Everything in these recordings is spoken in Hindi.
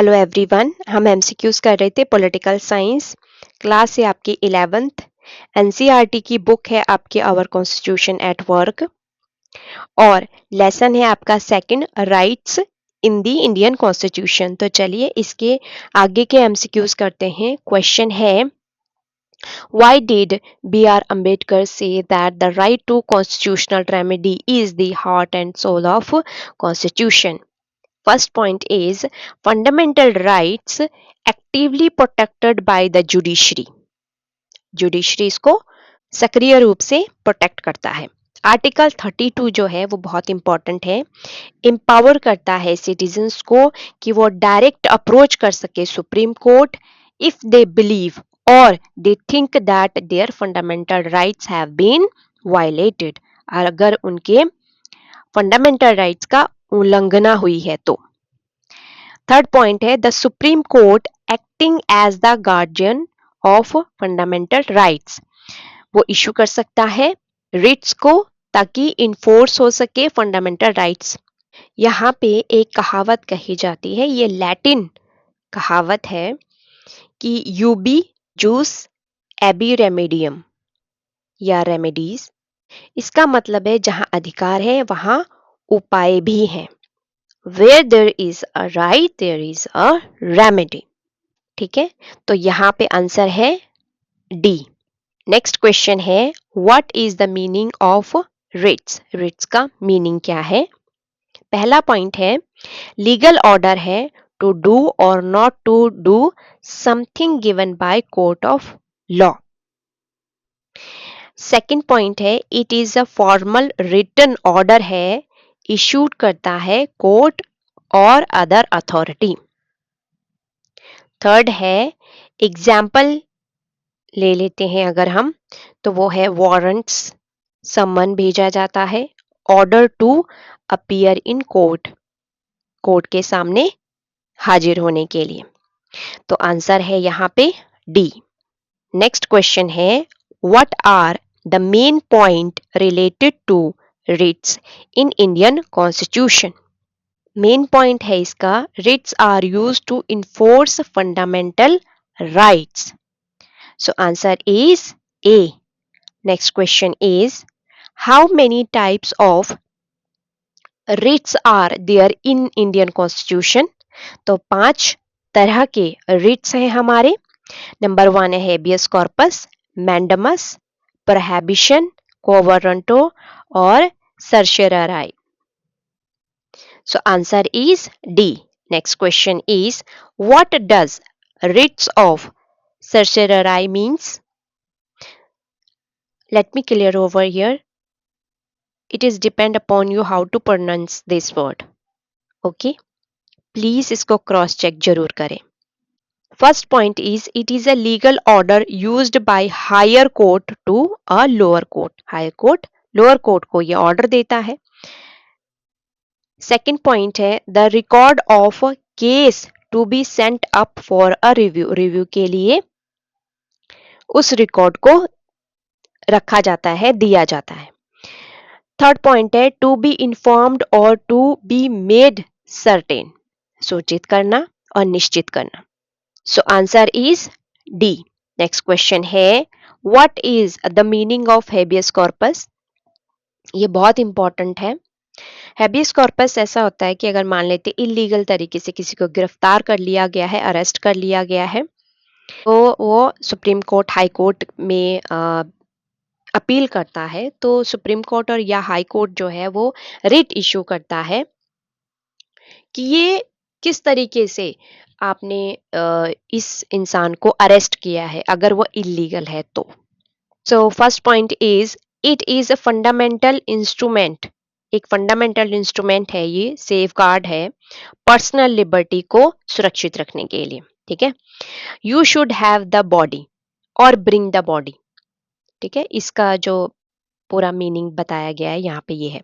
हेलो एवरीवन, हम एमसीक्यूज कर रहे थे पॉलिटिकल साइंस। क्लास है आपकी 11th। एनसीईआरटी की बुक है आपकी आवर कॉन्स्टिट्यूशन एट वर्क और लेसन है आपका सेकंड, राइट्स इन दी इंडियन कॉन्स्टिट्यूशन। तो चलिए इसके आगे के एमसीक्यूज करते हैं। क्वेश्चन है, why did B.R. Ambedkar say that the right to constitutional remedy is the heart and soul of constitution? First point is fundamental rights actively protected by the judiciary. Judiciary इसको सक्रिय रूप से प्रोटेक्ट करता है। आर्टिकल 32 जो है वो बहुत इंपॉर्टेंट है। एम्पावर करता है सिटीजन्स को कि वो डायरेक्ट अप्रोच कर सके Supreme Court if they believe और they think that their fundamental rights have been violated. अगर उनके फंडामेंटल राइट्स का उल्लंघना हुई है तो। थर्ड पॉइंट है the Supreme Court acting as the guardian of fundamental rights. वो इशू कर सकता है रिट्स को ताकि इन्फोर्स हो सके फंडामेंटल राइट्स। यहाँ पे एक कहावत कही जाती है, ये लैटिन कहावत है कि यूबी जूस एबी रेमेडियम या रेमेडीज। इसका मतलब है जहाँ अधिकार है वहाँ उपाय भी हैं। Where there is a right, there is a remedy. ठीक है, तो यहाँ पे आंसर है डी। नेक्स्ट क्वेश्चन है, what is the meaning of writs? Writs का मीनिंग क्या है? पहला पॉइंट है लीगल ऑर्डर है टू डू और not to do something given by court of law. Second point है it is a formal written order है, इशूड करता है कोर्ट और अदर अथॉरिटी। थर्ड है एग्जाम्पल ले लेते हैं अगर हम, तो वो है वारंट्स, समन भेजा जाता है, order to appear in court, court के सामने हाजिर होने के लिए। तो आंसर है यहाँ पे डी। नेक्स्ट क्वेश्चन है what are the main point related to writs in Indian constitution? Main point है इसका writs are used to enforce fundamental rights. So answer is A. Next question is how many types of writs are there in Indian constitution? तो 5 तरह के रिट्स हैं हमारे। नंबर 1 है हेबियस कॉर्पस, मैंडमस, प्रोहिबिशन, क्वो वारंटो और सर्शियराई। So answer is D. Next question is what does writs of certiorari means? Let me clear over here. It is depend upon you how to pronounce this word. Okay? Please इसको cross check जरूर करें. First point is it is a legal order used by higher court to a lower court. Higher court lower court को ये order देता है. सेकेंड पॉइंट है the record of case to be sent up for a review. Review के लिए उस रिकॉर्ड को रखा जाता है, दिया जाता है। थर्ड पॉइंट है टू बी इंफॉर्म्ड और टू बी मेड सर्टेन, सूचित करना और निश्चित करना। So answer is D. Next question है what is the meaning of habeas corpus? ये बहुत इंपॉर्टेंट है। हैबियस कॉर्पस ऐसा होता है कि अगर मान लेते इलीगल तरीके से किसी को गिरफ्तार कर लिया गया है, अरेस्ट कर लिया गया है, तो वो सुप्रीम कोर्ट हाई कोर्ट में अपील करता है, तो सुप्रीम कोर्ट और या हाई कोर्ट जो है वो रिट इशू करता है कि ये किस तरीके से आपने इस इंसान को अरेस्ट किया है अगर वो इलीगल है तो। So first point is it is a fundamental instrument. एक फंडामेंटल इंस्ट्रूमेंट है, ये सेफ गार्ड है पर्सनल लिबर्टी को सुरक्षित रखने के लिए। ठीक है, you should have the body और ब्रिंग द बॉडी। ठीक है, इसका जो पूरा मीनिंग बताया गया है यहाँ पे ये है।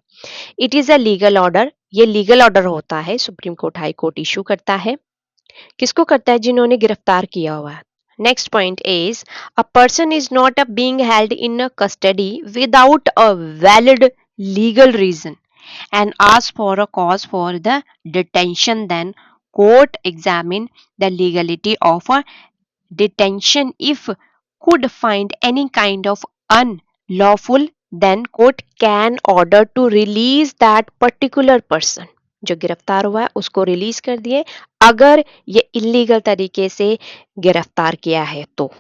It is a legal order, ये लीगल ऑर्डर होता है, supreme court high court issue करता है। किसको करता है? जिन्होंने गिरफ्तार किया हुआ है। Next point is a person is not being held in a custody without a valid legal reason and ask for a cause for the detention, then court examine the legality of a detention if could find any kind of unlawful, then court can order to release that particular person. जो गिरफ्तार हुआ है उसको रिलीज कर दिए अगर ये इलीगल तरीके से गिरफ्तार किया है तो.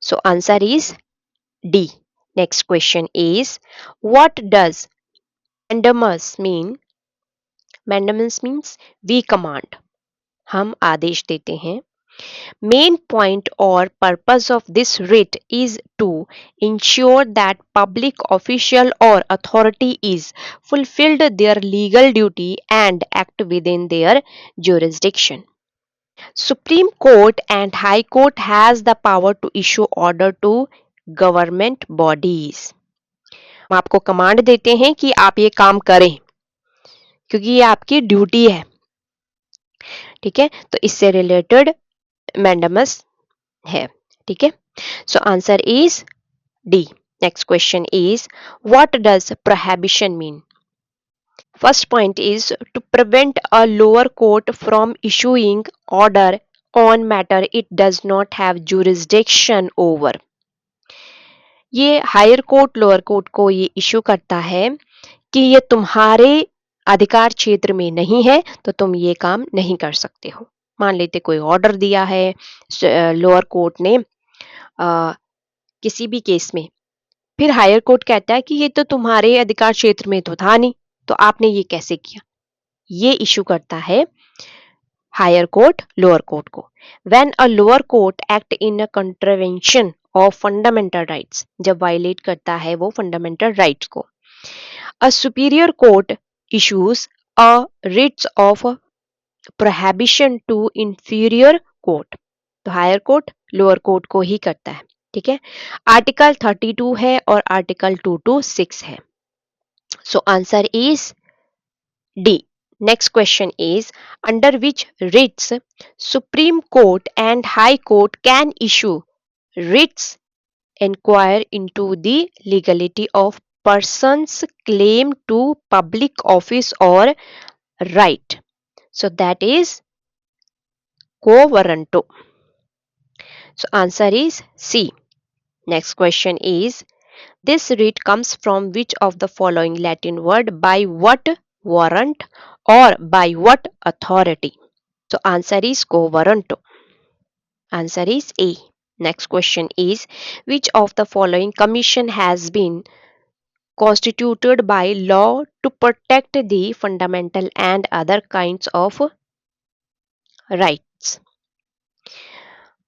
So answer is D. Next question is, what does mandamus mean? Mandamus means we command. हम आदेश देते हैं. Main point or purpose of this writ is to ensure that public official or authority is fulfilled their legal duty and act within their jurisdiction. Supreme Court and High Court has the power to issue order to government bodies. हम आपको कमांड देते हैं कि आप ये काम करें क्योंकि ये आपकी ड्यूटी है. ठीक है, तो इससे रिलेटेड मैंडमस है. ठीक है, सो answer is D. Next question is, what does prohibition mean? First point is to prevent a lower court from issuing order on matter it does not have jurisdiction over. ये हायर कोर्ट लोअर कोर्ट को ये इशू करता है कि ये तुम्हारे अधिकार क्षेत्र में नहीं है तो तुम ये काम नहीं कर सकते हो. मान लेते कोई ऑर्डर दिया है लोअर कोर्ट ने किसी भी केस में, फिर हायर कोर्ट कहता है कि ये तो तुम्हारे अधिकार क्षेत्र में तो था नहीं, तो आपने ये कैसे किया. ये इशू करता है हायर कोर्ट लोअर कोर्ट को. When a lower court act in a contravention of fundamental rights, जब वायलेट करता है वो फंडामेंटल राइट्स को. A superior court issues a writs of prohibition to inferior court. तो हायर कोर्ट लोअर कोर्ट को ही करता है. ठीक है, आर्टिकल 32 है और आर्टिकल 226 है. सो answer is D. Next question is, under which writs Supreme Court and High Court can issue writs inquire into the legality of person's claim to public office or right? So that is quo warranto. So answer is C. Next question is, this writ comes from which of the following Latin word? By what warrant or by what authority? So answer is quo warranto. Answer is A. Next question is, which of the following commission has been constituted by law to protect the fundamental and other kinds of rights?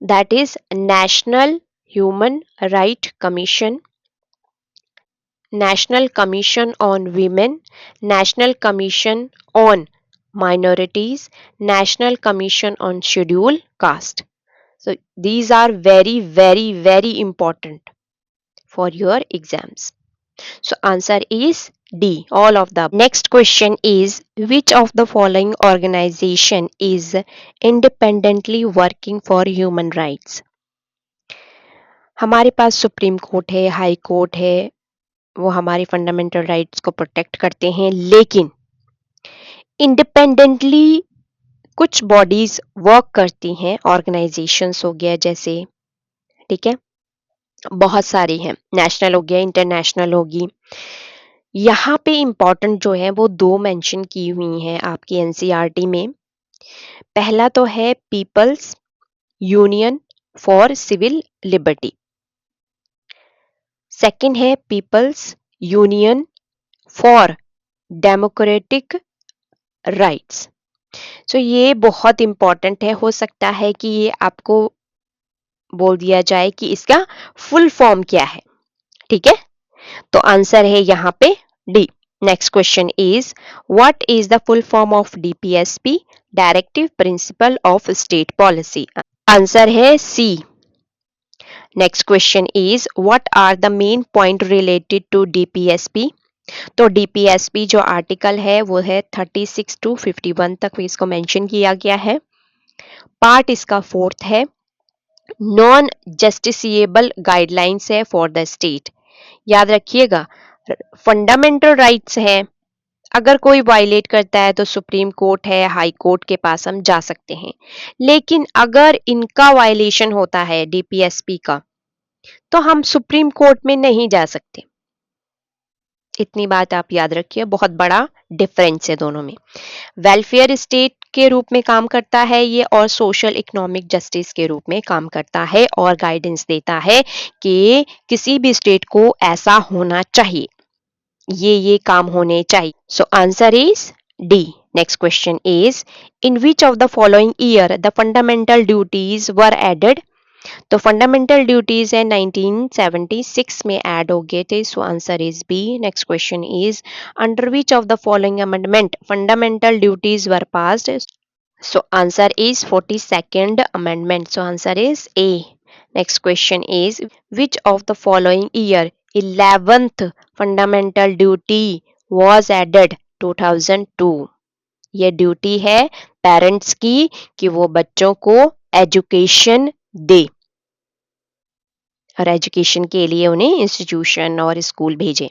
That is National Human Right Commission, National Commission on Women, National Commission on Minorities, National Commission on Scheduled Caste. So these are very, very, very important for your exams. So answer is D, all of the. Next question is, which of the following organization is independently working for human rights? हमारे पास सुप्रीम कोर्ट है, हाई कोर्ट है, वो हमारी फंडामेंटल राइट्स को प्रोटेक्ट करते हैं, लेकिन इंडिपेंडेंटली कुछ बॉडीज वर्क करती हैं, ऑर्गेनाइजेशंस हो गया जैसे. ठीक है, बहुत सारी हैं, नेशनल हो गया, इंटरनेशनल होगी. यहाँ पे इम्पॉर्टेंट जो है वो दो मेंशन की हुई हैं आपकी एनसीईआरटी में. पहला तो है people's union for civil liberty, second है people's union for democratic rights. So ये बहुत इम्पॉर्टेंट है, हो सकता है कि ये आपको बोल दिया जाए कि इसका फुल फॉर्म क्या है. ठीक है, तो आंसर है यहाँ पे D. Next question is, what is the full form of DPSP? Directive principle of state policy. Answer है C. Next question is, what are the main point related to DPSP? तो डीपीएसपी जो आर्टिकल है वो है 36 to 51 तक इसको मेंशन किया गया है. पार्ट इसका फोर्थ है, नॉन जस्टिसिएबल गाइडलाइंस है फॉर द स्टेट. याद रखिएगा, फंडामेंटल राइट्स हैं, अगर कोई वायलेट करता है तो सुप्रीम कोर्ट है, हाई कोर्ट के पास हम जा सकते हैं। लेकिन अगर इनका वायलेशन होता है डीपीएसपी का, तो हम सुप्रीम कोर्ट में नहीं जा सकते। इतनी बात आप याद रखिए, बहुत बड़ा डिफरेंस है दोनों में। वेलफेयर स्टेट के रूप में काम करता है ये, और सोशल इकोनॉमिक जस्टिस के रूप में काम करता है और गाइडेंस देता है कि किसी भी स्टेट को ऐसा होना चाहिए, ये काम होने चाहिए। So answer is D. Next question is, in which of the following year the fundamental duties were added. तो फंडामेंटल ड्यूटीज है 1976 में ऐड हो गए थे। So answer is B. Next question is, under which of the following amendment fundamental duties were passed. So answer is 42nd amendment. So answer is A. Next question is, which of the following year 11th fundamental duty was added? 2002। ये ड्यूटी है पेरेंट्स की कि वो बच्चों को एजुकेशन दे और एजुकेशन के लिए उन्हें इंस्टीट्यूशन और स्कूल भेजे।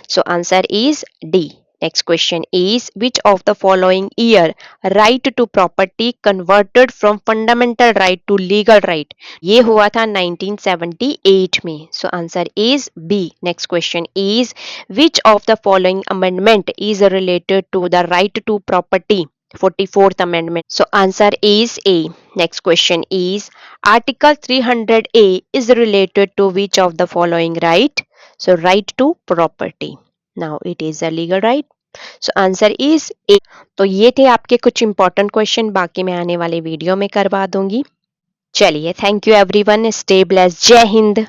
So answer is D. Next question is, which of the following year right to property converted from fundamental right to legal right. ये हुआ था 1978 में। So answer is B. Next question is, which of the following amendment is related to the right to property. 44th amendment. So answer is A. Next question is, Article 300A is related to which of the following right? So right to property. Now it is a legal right. So answer is A. तो ये थे आपके कुछ इंपॉर्टेंट क्वेश्चन, बाकी मैं आने वाले वीडियो में करवा दूंगी। चलिए, thank you everyone, stay blessed, जय हिंद।